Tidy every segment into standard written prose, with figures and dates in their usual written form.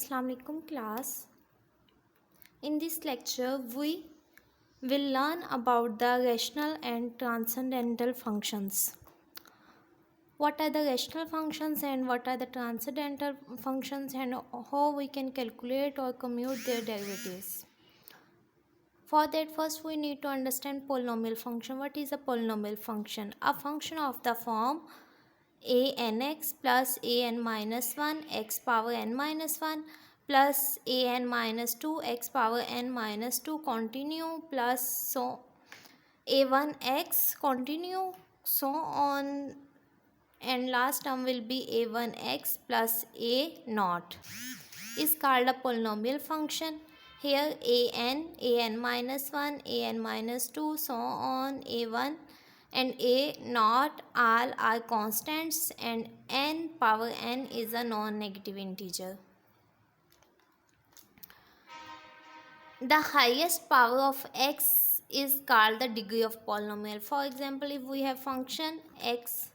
Assalamu alaikum class. In this lecture we will learn about the rational and transcendental functions. What are the rational functions and what are the transcendental functions, and how we can calculate or commute their derivatives. For that, first we need to understand polynomial function. What is a polynomial function? A function of the form a n x plus a n minus 1 x power n minus 1 plus a n minus 2 x power n minus 2 continue plus so a1 x continue so on, and last term will be a1 x plus a naught is called a polynomial function. Here an minus 1, an minus 2, so on, a1 and a naught all are constants, and n power n is a non-negative integer. The highest power of x is called the degree of polynomial. For example, if we have function x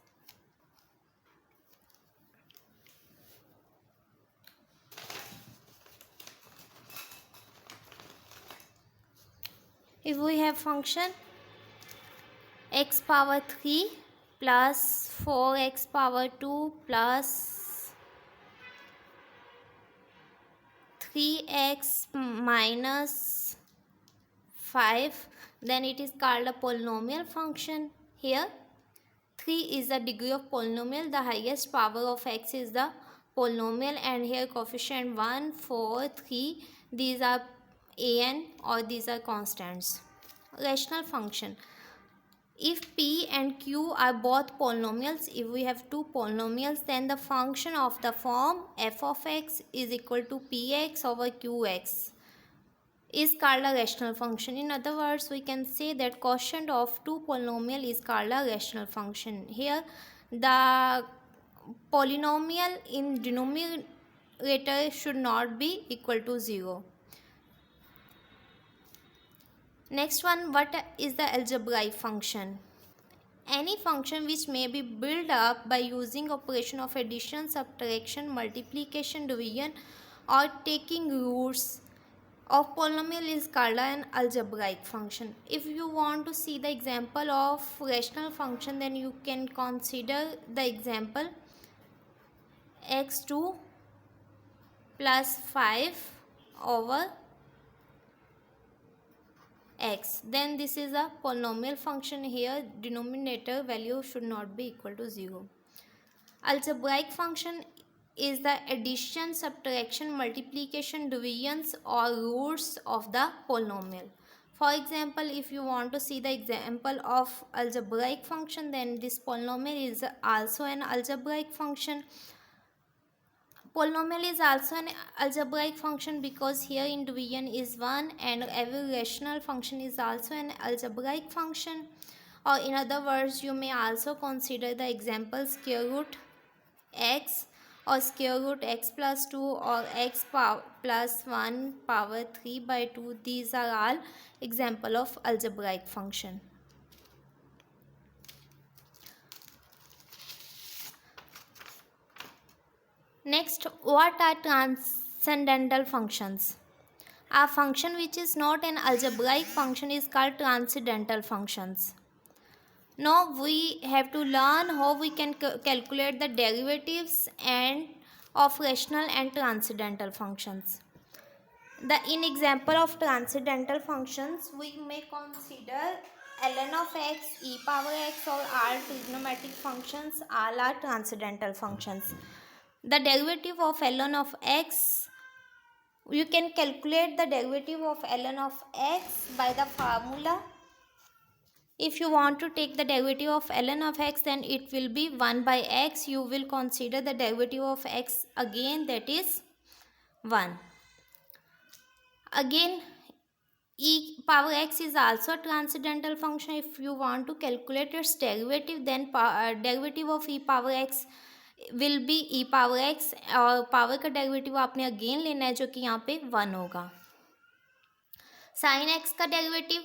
x power 3 plus 4x power 2 plus 3x minus 5, then it is called a polynomial function. Here 3 is the degree of polynomial, the highest power of x is the polynomial, and here coefficient 1, 4, 3, these are an or these are constants. Rational function. If p and q are both polynomials, if we have two polynomials, then the function of the form f of x is equal to px over qx is called a rational function. In other words, we can say that quotient of two polynomial is called a rational function. Here the polynomial in denominator should not be equal to 0. Next one, what is the algebraic function? Any function which may be built up by using operation of addition, subtraction, multiplication, division or taking roots of polynomial is called an algebraic function. If you want to see the example of rational function, then you can consider the example x2 plus 5 over x. Then this is a polynomial function. Here denominator value should not be equal to 0. Algebraic function is the addition, subtraction, multiplication, divisions or roots of the polynomial. For example, if you want to see the example of algebraic function, then this polynomial is also an algebraic function. Polynomial is also an algebraic function because here in division is 1, and every rational function is also an algebraic function. Or in other words, you may also consider the example square root x or square root x plus 2 or x plus 1 power 3 by 2. These are all example of algebraic function. Next, what are transcendental functions? A function which is not an algebraic function is called transcendental functions. Now we have to learn how we can calculate the derivatives and of rational and transcendental functions. In example of transcendental functions, we may consider ln of x, e power x or all trigonometric functions. All are transcendental functions. The derivative of ln of x, you can calculate the derivative of ln of x by the formula. If you want to take the derivative of ln of x, then it will be 1 by x. You will consider the derivative of x again, that is 1. Again, e power x is also a transcendental function. If you want to calculate its derivative, then derivative of e power x will be e power x, और power का derivative आपने again लेना है जो कि यहाँ पे 1 होगा. साइन x का derivative,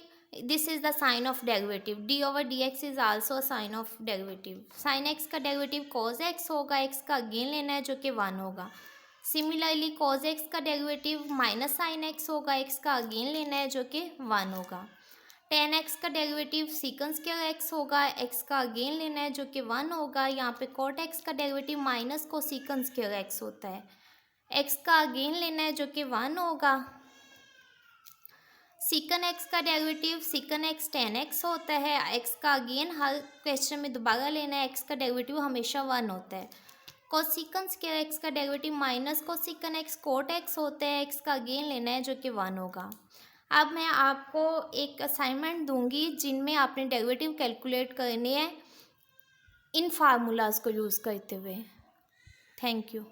this is the sign of derivative. D over d x is also sign of derivative. Sine x का डेरिवेटिव cos x होगा, x का अगेन लेना है जो कि 1 होगा. सिमिलरली कॉज एक्स का डेरिवेटिव माइनस साइन एक्स होगा, एक्स का अगेन लेना है जो कि 1 होगा। टेन एक्स का डेरिवेटिव सीकन स्क्वायर एक्स होगा, एक्स का अगेन लेना है जो कि 1 होगा। यहाँ पे कॉट एक्स का डेरिवेटिव माइनस को सीकन स्क्वायर एक्स होता है, एक्स का अगेन लेना है जो कि 1 होगा। सीकन एक्स का डेरिवेटिव सीकन एक्स टेन एक्स होता है, एक्स का अगेन हर क्वेश्चन में दोबारा लेना है, एक्स का डेरिवेटिव हमेशा 1 होता है। कोसिकन स्क्वायर एक्स का derivative minus cosecant x cot x होता है, एक्स का अगेन लेना है जो कि 1 होगा। अब मैं आपको एक असाइनमेंट दूंगी जिनमें आपने डेरिवेटिव कैलकुलेट करनी है इन फार्मूलाज को यूज़ करते हुए। Thank you.